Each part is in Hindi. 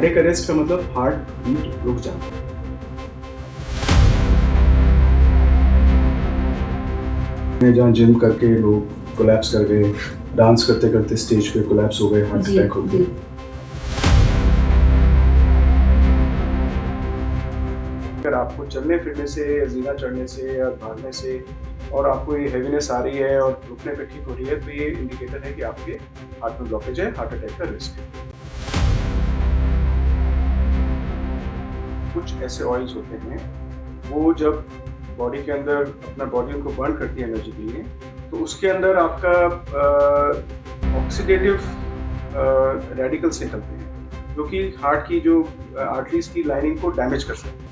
कार्डियक अरेस्ट का मतलब हार्ट बीट रुक जाना। जहाँ जिम करके लोग कोलैप्स कर गए, डांस करते करते स्टेज पे कोलैप्स हो गए, हार्ट अटैक हो गया। अगर आपको चलने फिरने से या जीना चढ़ने से या भागने से और आपको ये हेवीनेस आ रही है और रुकने पे ठीक हो रही है, तो ये इंडिकेटर है कि आपके हार्ट में ब्लॉकेज है, हार्ट अटैक का रिस्क है। कुछ ऐसे ऑयल्स होते हैं, वो जब बॉडी के अंदर अपना बॉडी उनको बर्न करती है एनर्जी के लिए, तो उसके अंदर आपका ऑक्सीडेटिव रेडिकल्स निकलते हैं जो कि हार्ट की जो आर्टरीज की लाइनिंग को डैमेज कर सकते हैं।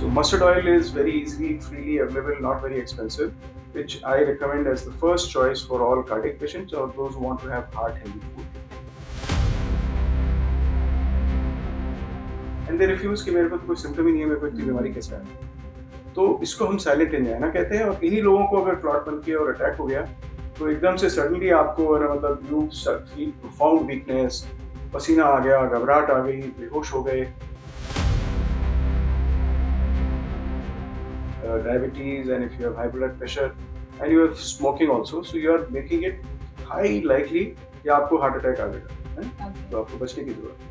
So mustard oil is very easily, freely available, not very expensive, which I recommend as the first choice for all cardiac patients or those who want to have heart healthy food. And they refuse कि मेरे को तो कोई सिम्टम ही नहीं है, मेरे को इतनी बीमारी कैसे है। तो इसको हम साइलेंट एंजाइना कहते हैं। और इन्हीं लोगों को अगर क्लॉट बन के और अटैक हो गया, तो एकदम से सडनली आपको मतलब यू फील प्रोफाउंड वीकनेस, पसीना आ गया, घबराहट आ गई, बेहोश हो गए, diabetes, and if you have high blood pressure and you are smoking also, so you are making it high likely कि आपको हार्ट अटैक आ जाएगा, है? तो आपको बचने की जरूरत है।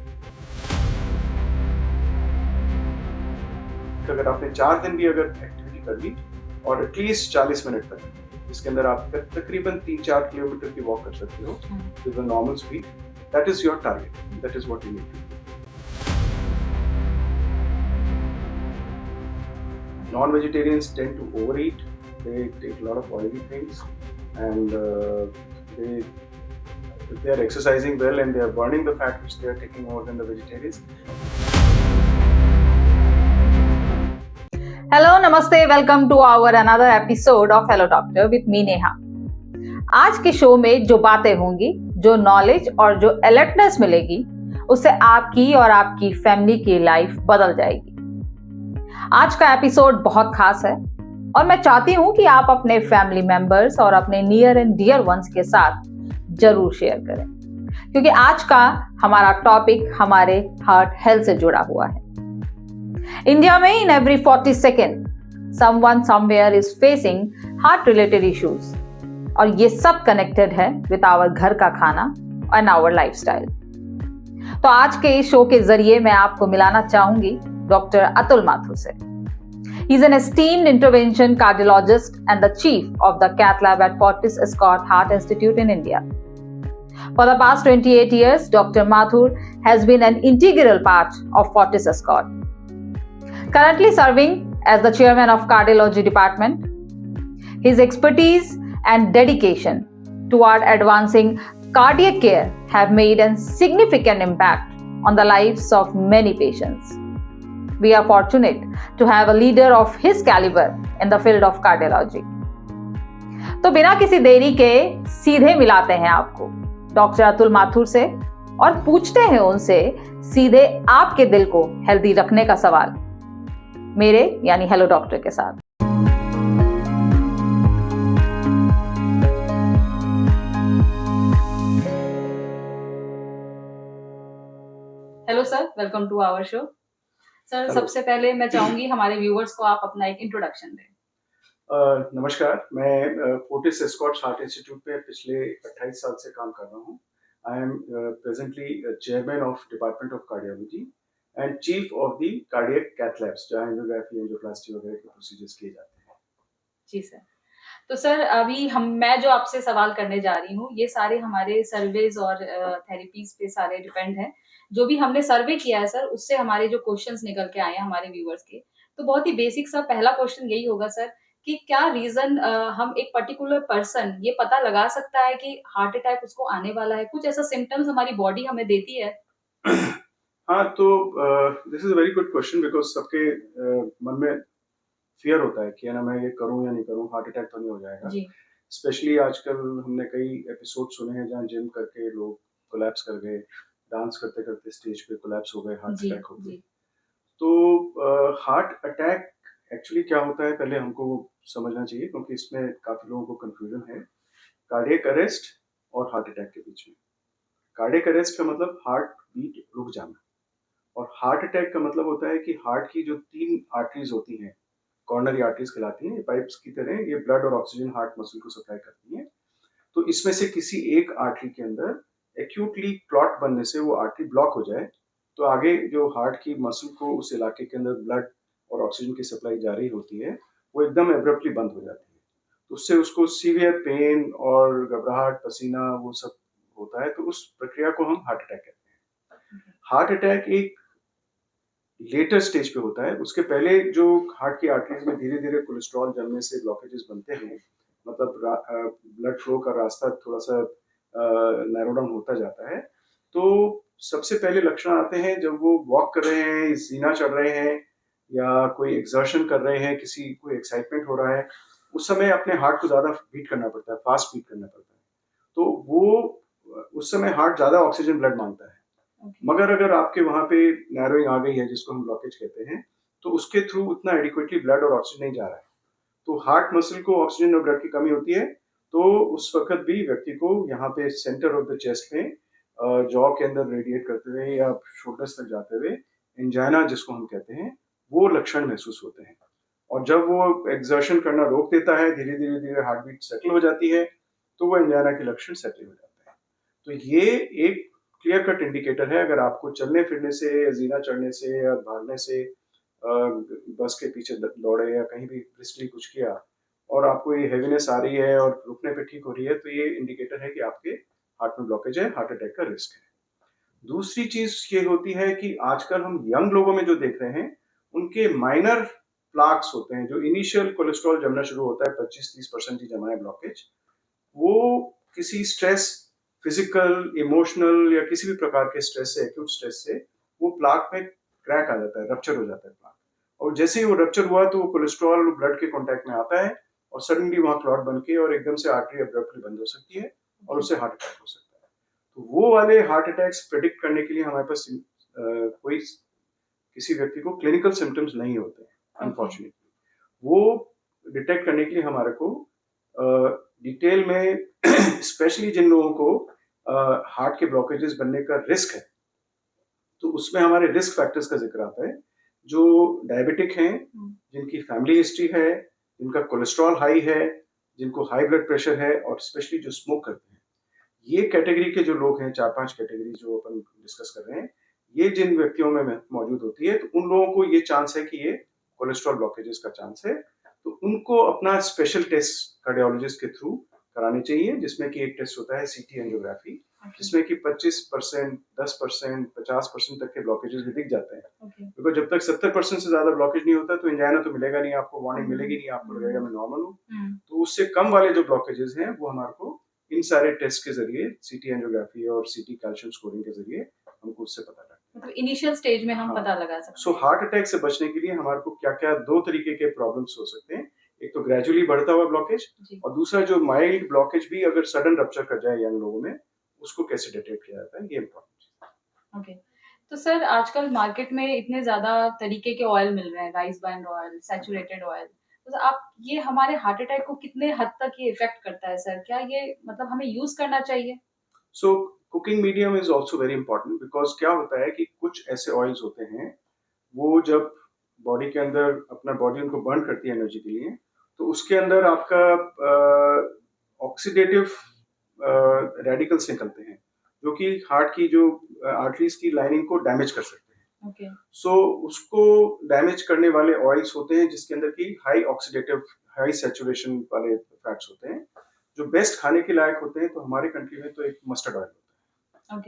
अगर आपने 4 दिन भी अगर एक्टिविटी कर ली और एटलीस्ट 40 मिनट तक, जिसके अंदर आप तकरीबन 3-4 किलोमीटर की वॉक कर सकते हो with a normal speed, that is your target, that is what you need to do. Non-vegetarians tend to overeat. They take a lot of oily things, and if they are exercising well and they are burning the fat which they are taking more than the vegetarians. Hello, Namaste, welcome to our another episode of Hello Doctor with me Neha. आज के शो में जो बातें होंगी, जो नॉलेज और जो अलर्टनेस मिलेगी, उससे आपकी और आपकी फैमिली की लाइफ बदल जाएगी। आज का एपिसोड बहुत खास है और मैं चाहती हूं कि आप अपने फैमिली मेंबर्स और अपने नियर एंड डियर वंस के साथ जरूर शेयर करें, क्योंकि आज का हमारा टॉपिक हमारे हार्ट हेल्थ से जुड़ा हुआ है। इंडिया में in every 40 second someone somewhere is facing heart related issues, और ये सब कनेक्टेड है विद आवर घर का खाना एंड आवर लाइफस्टाइल। तो आज के इस शो के जरिए मैं आपको मिलाना चाहूंगी Dr. Atul Mathur se. He is an esteemed intervention cardiologist and the chief of the cath lab at Fortis Escorts Heart Institute in India. For the past 28 years, Dr. Mathur has been an integral part of Fortis Escorts. Currently serving as the chairman of cardiology department, his expertise and dedication toward advancing cardiac care have made a significant impact on the lives of many patients. We are fortunate to have a leader of his caliber in the field of cardiology. तो बिना किसी देरी के सीधे मिलाते हैं आपको डॉक्टर अतुल माथुर से और पूछते हैं उनसे सीधे आपके दिल को हेल्दी रखने का सवाल, मेरे यानी हेलो डॉक्टर के साथ। Hello sir, welcome to our show. Sir, सबसे पहले मैं चाहूंगी हमारे व्यूअर्स को आप अपना एक इंट्रोडक्शन दें। नमस्कार, मैं फोर्टिस एस्कॉर्ट्स हार्ट इंस्टीट्यूट में पिछले 28 साल से काम कर रहा हूँ। I am presently chairman of department of cardiology and chief of the cardiac cath labs, जहाँ एंजियोग्राफी, एंजियोप्लास्टी वगैरह के प्रोसीजर्स किए जाते हैं। जी सर। तो सर, अभी मैं जो आपसे सवाल करने जा रही हूँ, ये सारे हमारे सर्वेज और थेरेपीज पे सारे डिपेंड है। जो भी हमने सर्वे किया है सर, उससे हमारे जो क्वेश्चंस निकल के आए हैं हमारे व्यूअर्स के, तो बहुत ही बेसिक सा पहला क्वेश्चन यही होगा सर कि क्या रीजन हम एक पर्टिकुलर पर्सन ये पता लगा सकता है कि हार्ट अटैक उसको आने वाला है? कुछ ऐसा सिम्टम्स हमारी बॉडी हमें देती है? हाँ, तो this is a very good question, because सबके मन में फियर होता है कि है ना, मैं ये करूं या नहीं करूं, हार्ट अटैक तो नहीं हो जाएगा। स्पेशली आजकल हमने कई एपिसोड सुने हैं जहाँ जिम करके लोग कोलैप्स कर गए, डांस करते करते स्टेज पे कोलैप्स हो गए, हार्ट अटैक हो गई। तो हार्ट अटैक एक्चुअली क्या होता है पहले हमको समझना चाहिए, क्योंकि इसमें काफी लोगों को कंफ्यूजन है कार्डियक अरेस्ट और हार्ट अटैक के बीच में। कार्डियक अरेस्ट का मतलब हार्ट बीट रुक जाना, और हार्ट अटैक का मतलब होता है कि हार्ट की जो 3 आर्टरीज होती हैं, कॉर्नरी आर्टरीज कहलाती हैं, ये पाइप्स की तरह ये ब्लड और ऑक्सीजन हार्ट मसल को सप्लाई करती हैं। तो इसमें से किसी एक आर्टरी के अंदर एक्यूटली क्लॉट बनने से वो आर्टरी ब्लॉक हो जाए, तो आगे जो हार्ट की मसल को उस इलाके के अंदर ब्लड और ऑक्सीजन की सप्लाई जारी होती है, वो एकदम एब्रप्टली बंद हो जाती है। तो उससे उसको सीवियर पेन और घबराहट, पसीना वो सब होता है, तो उस प्रक्रिया को हम हार्ट अटैक कहते हैं। हार्ट अटैक एक लेटर स्टेज पे होता है। उसके पहले जो हार्ट की आर्टरीज में धीरे धीरे कोलेस्ट्रॉल जमने से ब्लॉकेजेस बनते हैं, मतलब ब्लड फ्लो का रास्ता थोड़ा सा नैरो डाउन होता जाता है, तो सबसे पहले लक्षण आते हैं जब वो वॉक कर रहे हैं, जीना चढ़ रहे हैं, या कोई एक्सर्शन कर रहे हैं, किसी कोई एक्साइटमेंट हो रहा है, उस समय अपने हार्ट को ज्यादा बीट करना पड़ता है, फास्ट बीट करना पड़ता है। तो वो उस समय हार्ट ज्यादा ऑक्सीजन ब्लड मांगता है। मगर अगर आपके वहां पे नैरोइंग आ गई है, जिसको हम ब्लॉकेज कहते हैं, तो उसके थ्रू उतना एडिक्वेटली ब्लड और ऑक्सीजन नहीं जा रहा है, तो हार्ट मसल को ऑक्सीजन और ब्लड की कमी होती है, तो उस वक्त भी व्यक्ति को यहाँ पे सेंटर ऑफ द चेस्ट में जॉ के अंदर रेडिएट करते हुए या शोल्डर्स तक जाते हुए एंजाइना जिसको हम कहते हैं, वो लक्षण महसूस होते हैं। और जब वो एक्सर्शन करना रोक देता है, धीरे धीरे धीरे हार्ट बीट सेटल हो जाती है, तो वो एंजाइना के लक्षण सेटल हो जाते हैं। तो ये एक क्लियर कट इंडिकेटर है। अगर आपको चलने फिरने से या जीना चढ़ने से या भागने से, बस के पीछे दौड़े या कहीं भी ब्रिस्कली कुछ किया और आपको ये हेवीनेस आ रही है और रुकने पे ठीक हो रही है, तो ये इंडिकेटर है कि आपके हार्ट में ब्लॉकेज है, हार्ट अटैक का रिस्क है। दूसरी चीज ये होती है कि आजकल हम यंग लोगों में जो देख रहे हैं, उनके माइनर प्लाक्स होते हैं, जो इनिशियल कोलेस्ट्रॉल जमना शुरू होता है, 25-30% ही जमा है ब्लॉकेज, वो किसी स्ट्रेस, फिजिकल, इमोशनल या किसी भी प्रकार के स्ट्रेस से, एक्यूट स्ट्रेस से, वो प्लाक में क्रैक आ जाता है, रप्चर हो जाता है प्लाक। और जैसे ही वो रप्चर हुआ, तो वो कोलेस्ट्रॉल ब्लड के कांटेक्ट में आता है और सडनली वहां क्लॉट बन के और एकदम से आर्टरी अब्रप्टली बंद हो सकती है और उससे हार्ट अटैक हो सकता है। तो वो वाले हार्ट अटैक्स प्रेडिक्ट करने के लिए हमारे पास कोई किसी व्यक्ति को क्लिनिकल सिम्टम्स नहीं होते हैं अनफॉर्चुनेटली। वो डिटेक्ट करने के लिए हमारे को डिटेल में स्पेशली जिन लोगों को हार्ट के ब्लॉकेजेस बनने का रिस्क है, तो उसमें हमारे रिस्क फैक्टर्स का जिक्र आता है। जो डायबिटिक हैं, जिनकी फैमिली हिस्ट्री है, जिनका कोलेस्ट्रॉल हाई है, जिनको हाई ब्लड प्रेशर है, और स्पेशली जो स्मोक करते हैं, ये कैटेगरी के जो लोग हैं, 4-5 कैटेगरी जो अपन डिस्कस कर रहे हैं, ये जिन व्यक्तियों में मौजूद होती है, तो उन लोगों को ये चांस है कि ये कोलेस्ट्रॉल ब्लॉकेजेस का चांस है। तो उनको अपना स्पेशल टेस्ट कार्डियोलॉजिस्ट के थ्रू करानी चाहिए, जिसमें कि एक टेस्ट होता है सीटी एंजियोग्राफी, जिसमें कि 25%, 10%, 50% तक के ब्लॉकेजेस भी दिख जाते हैं। बिकॉज जब तक 70% से ज्यादा ब्लॉकेज नहीं होता, तो एंजाइना तो मिलेगा नहीं, आपको वार्निंग मिलेगी नहीं, आपको लगेगा मैं नॉर्मल हूँ। तो उससे कम वाले जो ब्लॉकेजेस हैं, वो हमारे को इन सारे टेस्ट के जरिए, सीटी एंजियोग्राफी और सीटी कैल्शियम स्कोरिंग के जरिए हमको उससे पता लगता है। मतलब इनिशियल स्टेज में हम पता लगा सकते हैं। सो हार्ट अटैक से बचने के लिए हमारे को क्या क्या 2 तरीके के प्रॉब्लम्स हो सकते हैं। एक तो ग्रेजुअली बढ़ता हुआ ब्लॉकेज, और दूसरा जो माइल्ड ब्लॉकेज भी अगर सडन रप्चर कर जाए यंग लोगों में, उसको कैसे डिटेक्ट किया जाता है, ये इम्पोर्टेंट है। ओके, तो सर आजकल मार्केट में इतने ज्यादा तरीके के ऑयल मिल रहे हैं, rice bran oil, saturated oil, तो आप ये हमारे हार्ट अटैक को कितने हद तक ये इफेक्ट करता है सर? क्या ये मतलब हमें यूज करना चाहिए? So cooking medium is also very important, because क्या होता है कि कुछ ऐसे ऑयल्स होते हैं, वो जब बॉडी के अंदर अपना बॉडी उनको बर्न करती है एनर्जी के लिए, तो उसके अंदर आपका ऑक्सीडेटिव रेडिकल्स निकलते हैं, जो कि हार्ट की जो आर्टरीज की लाइनिंग को डैमेज कर सकते हैं। सो उसको डैमेज करने वाले ऑयल्स होते हैं, जिसके अंदर की हाई ऑक्सीडेटिव, हाई सैचुरेशन वाले फैट्स होते हैं, जो बेस्ट खाने के लायक होते हैं। तो हमारे कंट्री में तो एक मस्टर्ड ऑयल होता है।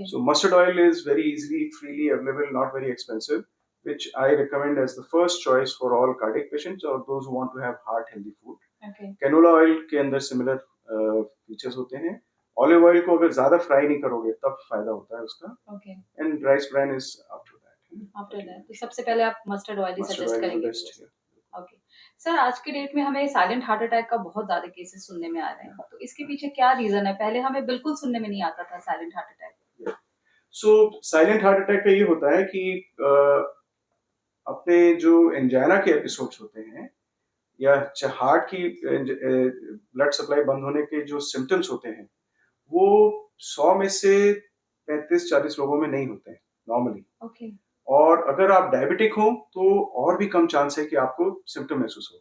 So mustard oil is very easily, freely available, not very expensive, which I recommend as the first choice for all cardiac patients or those who want to have heart healthy food. Canola oil के अंदर similar features होते हैं। Olive oil को अगर ज्यादा फ्राई नहीं करोगे, तब फायदा होता है उसका। And rice bran is after that. After that, तो सबसे पहले आप मस्टर्ड ऑयल ही सजेस्ट करेंगे। ओके सर, आज के डेट में हमें साइलेंट हार्ट अटैक का बहुत ज्यादा केसेस सुनने में आ रहे हैं, तो इसके पीछे क्या रीजन है? पहले हमें बिल्कुल सुनने में नहीं आता था साइलेंट हार्ट अटैक। सो साइलेंट हार्ट अटैक का ये होता है कि अपने जो एंजाइना के एपिसोड्स होते हैं, या हार्ट की ब्लड सप्लाई बंद होने के जो सिम्टम्स होते हैं, वो 100 में से 35-40 लोगों में नहीं होते हैं नॉर्मली। ओके। और अगर आप डायबिटिक हो तो और भी कम चांस है कि आपको सिम्टम महसूस हो।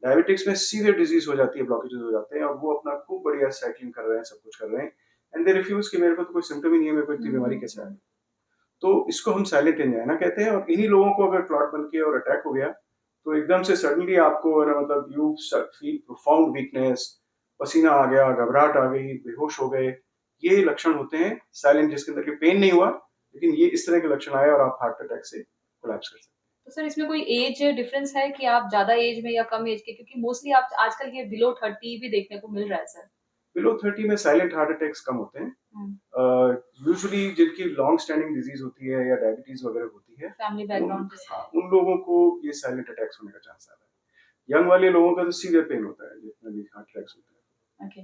डायबिटिक्स में सीवियर डिजीज हो जाती है, ब्लॉकेजेस हो जाते हैं, और वो अपना खूब बढ़िया साइकिलिंग कर रहे हैं, सब कुछ कर रहे हैं, एंड दे रिफ्यूज कि मेरे को तो कोई सिम्टम ही नहीं है, मेरे को इतनी बीमारी कैसे आ गई। तो इसको हम साइलेंट एंजाइना कहते हैं। और इन्हीं लोगों को अगर क्लॉट बन के और अटैक हो गया तो एकदम से सडनली आपको है ना, मतलब यू फील प्रोफाउंड वीकनेस, पसीना आ गया, घबराहट आ गई, बेहोश हो गए। ये लक्षण होते हैं साइलेंट, जिसके अंदर की पेन नहीं हुआ, लेकिन ये इस तरह के लक्षण आए और आप हार्ट अटैक से कोलैप्स कर सकते हैं। तो सर इसमें कोई एज डिफरेंस है कि आप ज्यादा एज में या कम एज के, क्योंकि मोस्टली आप आजकल ये बिलो 30 भी देखने को मिल रहा है सर। बिलो 30 में साइलेंट हार्ट अटैक्स कम होते हैं। यूजुअली जिनकी लॉन्ग स्टैंडिंग डिजीज होती है या डायबिटीज वगैरह होती है, फैमिली बैकग्राउंड हाँ, उन लोगों को ये साइलेंट अटैक्स होने का चांस आता है। यंग वाले लोगों का तो सीवियर पेन होता है, जितना भी हार्ट अटैक्स होता है। ओके।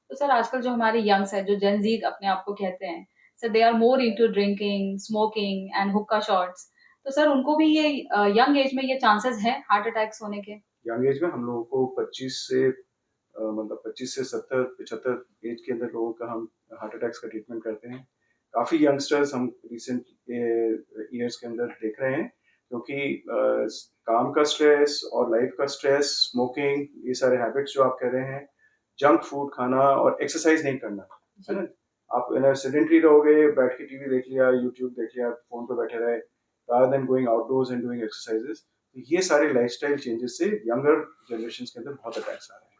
तो सर आजकल जो हमारे यंग्स है, जो जेन जी अपने आप को कहते हैं, sir they are more into drinking, smoking and hookah shots. तो सर उनको भी ये यंग एज में ये चांसेस हैं हार्ट अटैक्स होने के? यंग एज में हम लोगों को 25 से 70-75 एज के अंदर लोगों का हम हार्ट अटैक्स का ट्रीटमेंट करते हैं। काफ़ी यंगस्टर्स हम रिसेंट ईयर्स के अंदर देख रहे हैं, क्योंकि काम का स्ट्रेस और लाइफ का स्ट्रेस, स्मोकिंग, ये सारे हैबिट्स जो आप कह रहे हैं, जंक फूड खाना और एक्सरसाइज नहीं करना, है ना। आप सेडेंटरी रहोगे, बैठ के टीवी देख लिया, यूट्यूब देख लिया, फोन पे बैठे रहे, rather than going outdoors and doing exercises, ये सारे लाइफस्टाइल चेंजेस से यंगर जनरेशन के अंदर बहुत अटैक्स आ रहे हैं।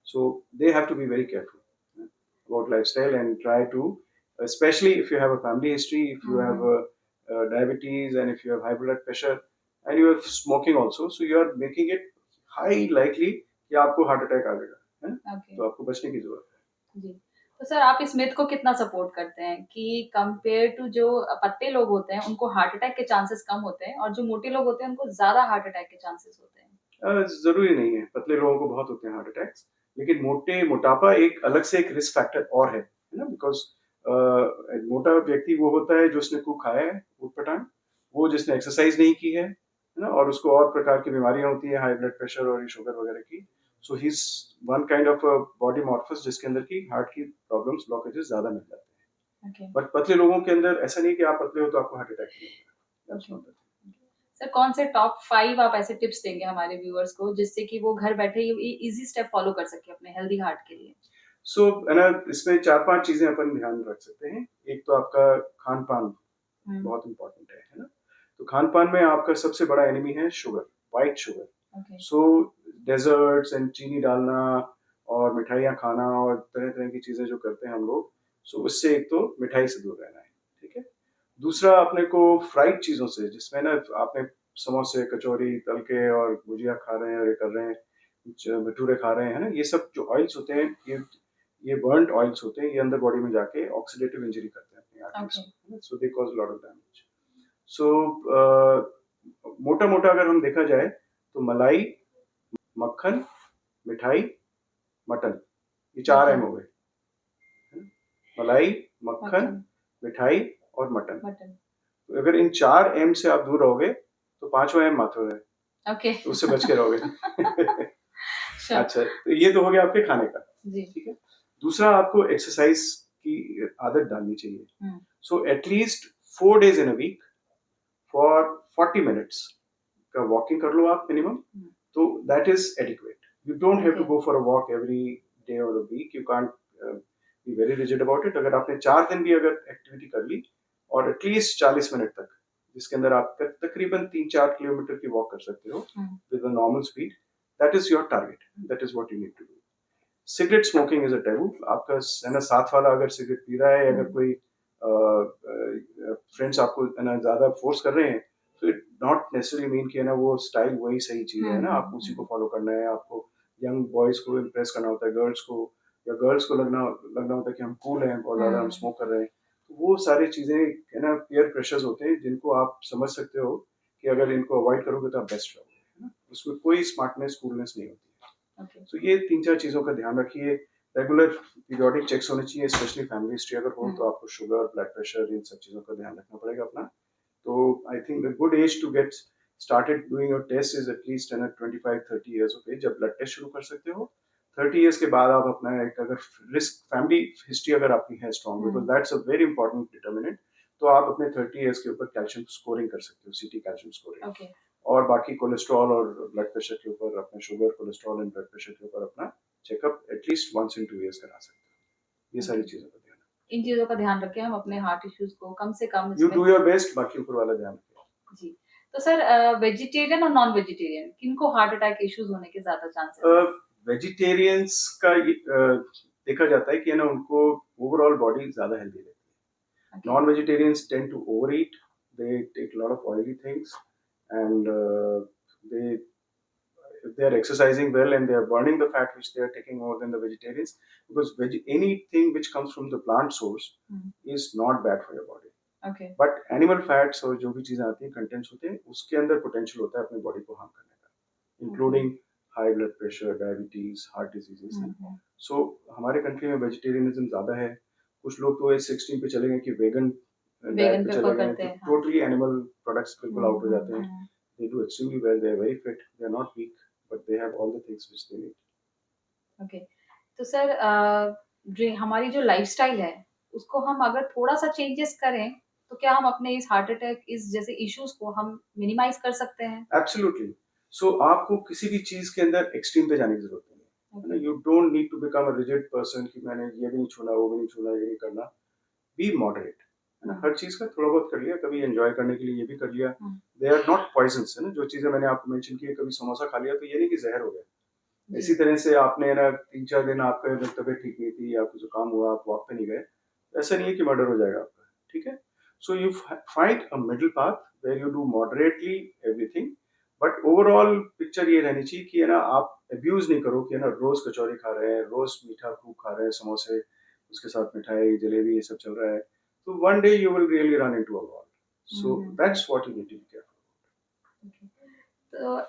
So they have to be very careful about lifestyle and try to, especially if you have a family history, if you have diabetes, and if you have high blood pressure, and you have smoking also, so you are making it high likely कि आपको हार्ट अटैक आ जाएगा, है ना? ओके। तो आपको बचने की जरूरत है। जी। तो सर आप इस मिथ को कितना सपोर्ट करते हैं कि कंपेयर टू जो पतले लोग होते हैं उनको हार्ट अटैक के चांसेस कम होते हैं और जो मोटे लोग होते हैं उनको ज्यादा हार्ट अटैक के चांसेस होते हैं? जरूरी नहीं है, पतले लोगों को बहुत होते हैं हार्ट अटैक्स, लेकिन मोटापा एक अलग से एक रिस्क फैक्टर और है ना। बिकॉज मोटा व्यक्ति वो होता है जो उसने खूब खाया है ऊटपटांग, वो जिसने एक्सरसाइज नहीं की है ना, और उसको और प्रकार की बीमारियां होती है, हाई ब्लड प्रेशर और शुगर वगैरह की। So he is one kind of body morphs जिसके अंदर की हार्ट की प्रॉब्लम्स, ब्लॉकेजेस ज्यादा मिल जाते हैं। ओके। बट पतले लोगों के अंदर ऐसा नहीं कि आप पतले हो तो आपको हार्ट अटैक नहीं होगा। That's not the thing. Sir कौन से टॉप 5 आप ऐसे टिप्स देंगे हमारे व्यूअर्स को जिससे कि वो घर बैठे ये इजी स्टेप फॉलो कर सके अपने हेल्दी हार्ट के लिए? सो है ना, इसमें 4-5 चीजें अपन ध्यान रख सकते हैं। एक तो आपका खान पान बहुत इंपॉर्टेंट है ना। तो खान पान में आपका सबसे बड़ा एनिमी है sugar, white sugar. So desserts and चीनी डालना और मिठाइयाँ खाना और तरह तरह की चीजें जो करते हैं हम लोग, सो उससे एक तो मिठाई से दूर रहना है, ठीक है। दूसरा, अपने को फ्राइड चीजों से, जिसमें ना आपने समोसे, कचौरी तल के और भुजिया खा रहे हैं और ये कर रहे हैं, भटूरे खा रहे हैं, है ना, ये सब जो ऑयल्स होते हैं, ये बर्न्ड ऑयल्स होते हैं, ये अंदर बॉडी में जाके ऑक्सीडेटिव इंजरी करते हैं अपनी आर्टरीज को, so they cause lot of damage. So मोटा मोटा अगर हम देखा जाए तो मलाई, मक्खन, मिठाई, मटन, ये 4 एम हो गए। मलाई, मक्खन, मिठाई और मटन। तो अगर इन 4 एम से आप दूर रहोगे तो 5वां एम मत हो रहे, ओके, तो उससे बच के रहोगे। अच्छा, तो ये तो हो गया आपके खाने का, ठीक है। दूसरा, आपको एक्सरसाइज की आदत डालनी चाहिए। So at least 4 days in a week for 40 minutes का वॉकिंग कर लो आप मिनिमम, तो that is adequate. You don't have to go for a walk every day और a week, you can't be very rigid about it. अगर आपने 4 दिन भी अगर एक्टिविटी कर ली और एटलीस्ट 40 मिनट तक, जिसके अंदर आप तकरीबन 3-4 किलोमीटर की वॉक कर सकते हो with a normal speed, that is your target, that is what you need to do. Cigarette smoking is a taboo. आपका है ना साथ वाला अगर सिगरेट पी रहा है, अगर कोई फ्रेंड्स आपको है ना ज्यादा फोर्स कर रहे हैं, तो इट नॉट नेसेसरी मीन कि है ना वो स्टाइल वही सही चीज है ना, आप उसी को फॉलो करना है। आपको यंग बॉयज को इम्प्रेस करना होता है, गर्ल्स को, या गर्ल्स को लगना होता है कि हम कूल हैं, बहुत ज्यादा हम स्मोक कर रहे हैं। तो वो सारी चीजें है ना पीयर प्रेशर्स होते हैं, जिनको आप समझ सकते हो कि अगर इनको अवॉइड करोगे तो आप बेस्ट रहोगे, है ना। उसमें कोई स्मार्टनेस, कूलनेस नहीं होती है। तो ये 3-4 चीजों का ध्यान रखिए। रेगुलर पीरियोडिक चेक्स होने चाहिए, स्पेशली फैमिली हिस्ट्री अगर हो तो आपको शुगर, ब्लड प्रेशर, इन सब चीजों का ध्यान रखना पड़ेगा अपना। तो I think the good age to get started doing your test is at least 25-30 years of age, जब ब्लड टेस्ट शुरू कर सकते हो। 30 इयर्स के बाद आप अपना एक अगर रिस्क फैमिली हिस्ट्री अगर आपकी है strong, because that's a very important determinant, तो आप अपने 30 इयर्स के ऊपर कैल्शियम स्कोरिंग कर सकते हो, सीटी कैल्शियम स्कोरिंग। और बाकी कोलेस्ट्रॉल और ब्लड प्रेशर के ऊपर, अपने sugar, cholesterol and blood pressure के ऊपर अपना checkup at least once in 2 years करा सकते हो। ये सारी चीजों का ध्यान, इन चीजों का ध्यान रखें हम अपने हार्ट इश्यूज को कम से कम यू डू योर बेस्ट, बाकी ऊपर वाला ध्यान रखें। जी। तो सर वेजिटेरियन और नॉन वेजिटेरियन किनको हार्ट अटैक इश्यूज होने के ज्यादा चांसेस हैं? वेजिटेरियंस का देखा जाता है कि ना उनको ओवरऑल बॉडी ज्यादा हेल्दी रहती है। Non vegetarians tend to overeat, they take lot of oily things and they if they are exercising well and they are burning the fat which they are taking more than the vegetarians, because anything which comes from the plant source is not bad for your body. But animal fats और जो भी चीजें आती हैं, कंटेंट्स होते हैं, उसके अंदर पोटेंशियल होता है अपनी बॉडी को हार्म करने का, including high blood pressure, diabetes, heart diseases हैं। सो हमारे कंट्री में वेजिटेरियनिज्म ज्यादा है। कुछ लोग तो इस एक्सट्रीम पे चले गए कि वेगन डाइट पे चले गए, तो टोटली एनिमल प्रोडक्ट्स बिल्कुल आउट हो जाते हैं। They do extremely well, they are very fit, they are not weak, but they have all the things which they need. Okay, तो सर जो हमारी जो लाइफस्टाइल है उसको हम अगर थोड़ा सा चेंजेस करें तो क्या हम अपने इस हार्ट अटैक इस जैसे इश्यूज को हम मिनिमाइज कर सकते हैं? एब्सोल्युटली। सो आपको किसी भी चीज के अंदर एक्सट्रीम पे जाने की जरूरत नहीं है। You don't need to become a rigid person कि मैंने ये भी नहीं छूना, वो भी नहीं छूना, ये नहीं करना। बी मॉडरेट, है ना। हर चीज का थोड़ा बहुत कर लिया, कभी एंजॉय करने के लिए ये भी कर लिया। दे आर नॉट पॉइजन्स, है ना। जो चीजें मैंने आपको मेंशन की, कभी समोसा खा लिया तो ये नहीं कि जहर हो गया। इसी तरह से आपने ना 3-4 दिन आपका तबीयत ठीक नहीं थी, आपको जुकाम हुआ, आप वॉक पे नहीं गए, ऐसा नहीं है कि मर्डर हो जाएगा आपका, ठीक है। So you find a middle path where you do moderately everything, but overall picture ये रहनी चाहिए कि है ना आप अब्यूज नहीं करो कि है ना रोज कचौरी खा रहे हैं, रोज मीठा खूब खा रहे हैं, समोसे, उसके साथ मिठाई, जलेबी, ये सब चल रहा है, तो one day you will really run into a wall. So that's what you need to be careful. तो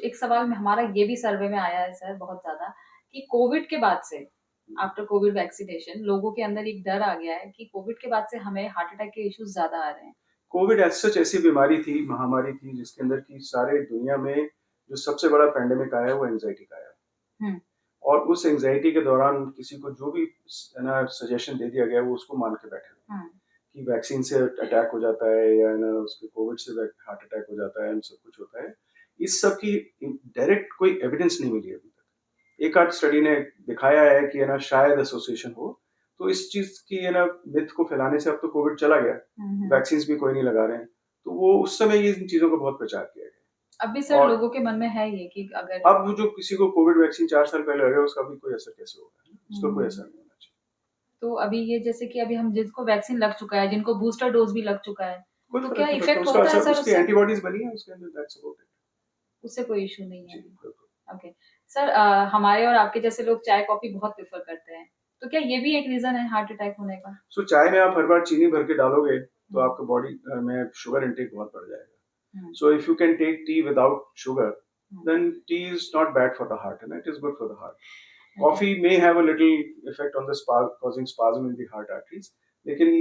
एक सवाल में हमारा ये भी सर्वे में आया है सर बहुत ज्यादा कि कोविड के बाद से, आफ्टर कोविड वैक्सीनेशन, लोगों के अंदर एक डर आ गया है कि कोविड के बाद से हमें हार्ट अटैक के इश्यूज ज्यादा आ रहे हैं। कोविड एज सच ऐसी बीमारी थी, महामारी थी, जिसके अंदर की सारे दुनिया में जो सबसे बड़ा पैंडेमिक आया वो एंजाइटी का आया। और उस एंजाइटी के दौरान किसी को जो भी ना सजेशन दे दिया गया वो उसको मान के बैठे कि वैक्सीन से अटैक हो जाता है या ना उसके कोविड से हार्ट अटैक हो जाता है, सब कुछ होता है। इस सब की डायरेक्ट कोई एविडेंस नहीं मिली अभी तक। एक आध स्टडी ने दिखाया है कि है ना शायद एसोसिएशन हो, तो इस चीज की है ना मिथ को फैलाने से अब तो कोविड चला गया, वैक्सीन भी कोई नहीं लगा रहे हैं, तो वो उस समय ये इन चीजों का बहुत प्रचार किया गया। अभी सर लोगों के मन में है ये कि अगर अब जो किसी को कोविड वैक्सीन 4 साल पहले लगा उसका भी कोई असर कैसे होगा, उसका कोई असर नहीं होना चाहिए। तो अभी ये जैसे कि अभी हम जिसको वैक्सीन लग चुका है, जिनको बूस्टर डोज भी लग चुका है, तो क्या इफेक्ट होता है सर? उसकी एंटीबॉडीज बनी है उसके अंदर, दैट्स अबाउट इट, उससे कोई इशू नहीं है। ओके सर, हमारे और आपके जैसे लोग चाय कॉफी बहुत प्रेफर करते हैं, तो क्या ये भी एक रीजन है हार्ट अटैक होने का? सो चाय में आप हर बार चीनी भर के डालोगे तो आपका बॉडी में शुगर इंटेक बहुत बढ़ जाएगा। So if you can take tea without sugar, then tea is not bad for the heart, and it is good for the heart. Coffee may have a little effect on the causing spasm in the heart arteries, लेकिन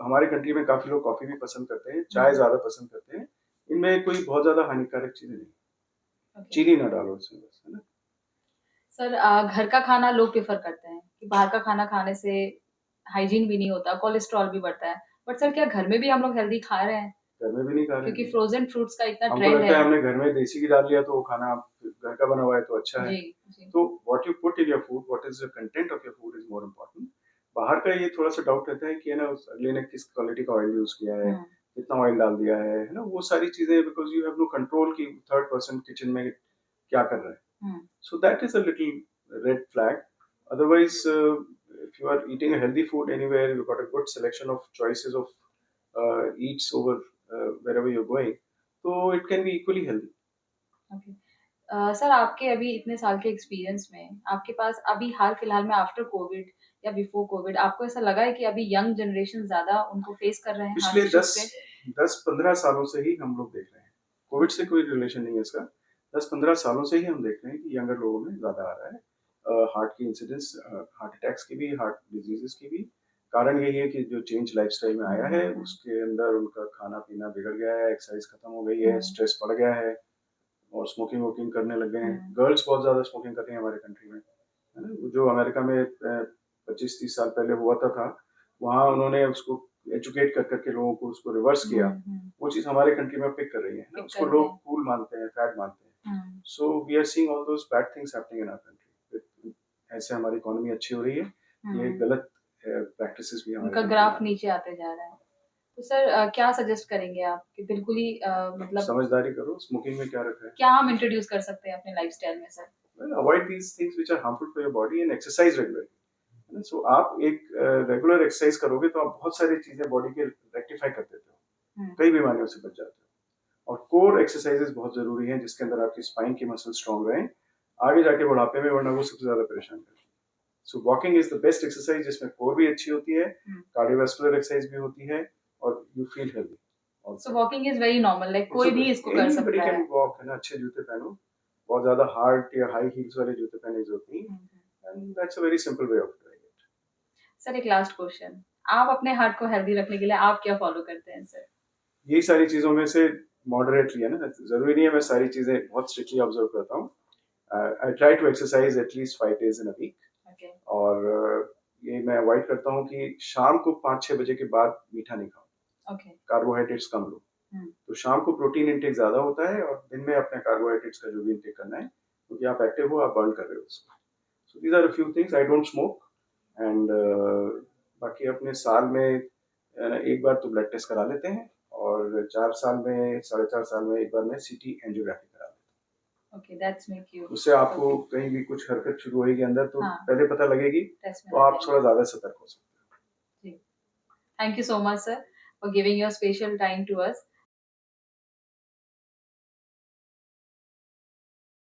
हमारे कंट्री में काफी लोग कॉफी भी पसंद करते हैं, चाय ज्यादा पसंद करते हैं। इनमें कोई बहुत ज्यादा हानिकारक चीजें नहीं, चीनी ना डालो इसमें बस, है ना। सर घर का खाना लोग प्रेफर करते हैं कि बाहर का खाना खाने से हाइजीन भी नहीं होता, कोलेस्ट्रॉल भी बढ़ता है, बट सर क्या घर में भी हम लोग हेल्दी खा रहे हैं? घर में भी नहीं खा रहे, क्योंकि फ्रोजन फ्रूट्स का इतना ट्रेंड है। हमको लगता है हमने घर में देसी घी डाल लिया तो वो खाना घर का बना हुआ है तो अच्छा है। तो what you put in your food, what is the content of your food is more important. बाहर का ये थोड़ा सा डाउट रहता है कि है ना उस अगले ने किस क्वालिटी का ऑयल यूज किया है, कितना ऑयल डाल दिया है ना, वो सारी चीजें, because you have no control कि थर्ड पर्सन किचन में क्या कर रहा है। So that is a little red flag. Otherwise if you are eating a healthy food anywhere, you've got a good selection of choices of eats over wherever you're going, so it can be equally healthy. Sir आपके अभी इतने साल के एक्सपीरियंस में आपके पास अभी हाल फिलहाल में आफ्टर कोविड या बिफोर कोविड आपको ऐसा लगा है कि अभी यंग जनरेशन ज्यादा उनको फेस कर रहे हैं? पिछले 10-15 सालों से ही हम लोग देख रहे हैं, कोविड से कोई रिलेशन नहीं है इसका, 10-15 सालों से ही हम देख रहे हैं कि यंगर लोगों में ज्यादा आ रहा है हार्ट की इंसिडेंस, हार्ट अटैक्स की भी, हार्ट डिजीजेस की भी। कारण यही है कि जो चेंज लाइफस्टाइल में आया है उसके अंदर उनका खाना पीना बिगड़ गया है, एक्सरसाइज खत्म हो गई है, स्ट्रेस बढ़ गया है, और स्मोकिंग वोकिंग करने लग गए हैं। गर्ल्स बहुत ज़्यादा स्मोकिंग कर रही हैं हमारे कंट्री में, है ना। जो अमेरिका में 25-30 साल पहले हुआ था वहाँ उन्होंने उसको एजुकेट कर करके लोगों को उसको रिवर्स किया। वो चीज़ हमारे कंट्री में पिक कर रही है ना, उसको लोग कूल मानते हैं, फैड मानते हैं। So we are seeing all those bad things happening in our country. ऐसे हमारी इकोनॉमी अच्छी हो रही है, ये गलत प्रैक्टिसेस भी हमारे उनका ग्राफ नीचे आते जा रहा है। तो सर क्या सजेस्ट करेंगे आप कि बिल्कुल ही मतलब समझदारी करो। स्मोकिंग में क्या रखा है, क्या हम इंट्रोड्यूस कर सकते हैं अपने लाइफस्टाइल में sir? Avoid these things which are harmful for your body and exercise regularly. So आप एक रेगुलर एक्सरसाइज करोगे तो आप बहुत सारी चीजें बॉडी के रेक्टिफाई कर देते हो, कई बीमारियों से बच जाते हो। और कोर एक्सरसाइजेस बहुत जरूरी हैं जिसके अंदर आपकी स्पाइन की मसल स्ट्रांग रहे आगे जाके बुढ़ापे में, वरना वो सबसे ज्यादा परेशान करती है। So walking is the best exercise जिसमें कोर भी अच्छी होती है, कार्डियोवास्कुलर एक्सरसाइज भी होती है और you feel healthy. So walking is very normal, like कोई भी इसको कर सकता है। Anybody can walk, है ना। अच्छे जूते पहनो, बहुत ज्यादा हार्ड या हाई हील्स वाले जूते पहनने की जरूरत नहीं, and that's a very simple way of doing it. Sir एक लास्ट क्वेश्चन, आप अपने हार्ट को हेल्दी रखने के लिए आप क्या फॉलो करते हैं सर? यही सारी चीजों में से मॉडरेटली, है ना, जरूरी नहीं है मैं सारी चीजें बहुत स्ट्रिक्टली ऑब्जर्व करता हूँ। I try to exercise at least 5 days in a week, और ये मैं अवॉइड करता हूँ कि शाम को 5-6 बजे के बाद मीठा नहीं खाऊं, कार्बोहाइड्रेट्स कम लो। तो शाम को प्रोटीन इंटेक ज्यादा होता है और दिन में अपने कार्बोहाइड्रेट्स का जो भी इंटेक करना है, क्योंकि आप एक्टिव हो, आप बर्न कर रहे हो उसको। So these are a few things. I don't smoke, and बाकी अपने साल में एक बार तो ब्लड टेस्ट करा लेते हैं, और 4 साल में 4.5 साल में एक बार मैं सीटी एंजियोग्राफी करा लेता हूँ। Okay, that's make you. उससे आपको कहीं भी कुछ हरकत शुरू होगी अंदर तो पहले पता लगेगी, तो आप थोड़ा ज्यादा सतर्क हो सकते हो। Thank you so much sir for giving your special time to us.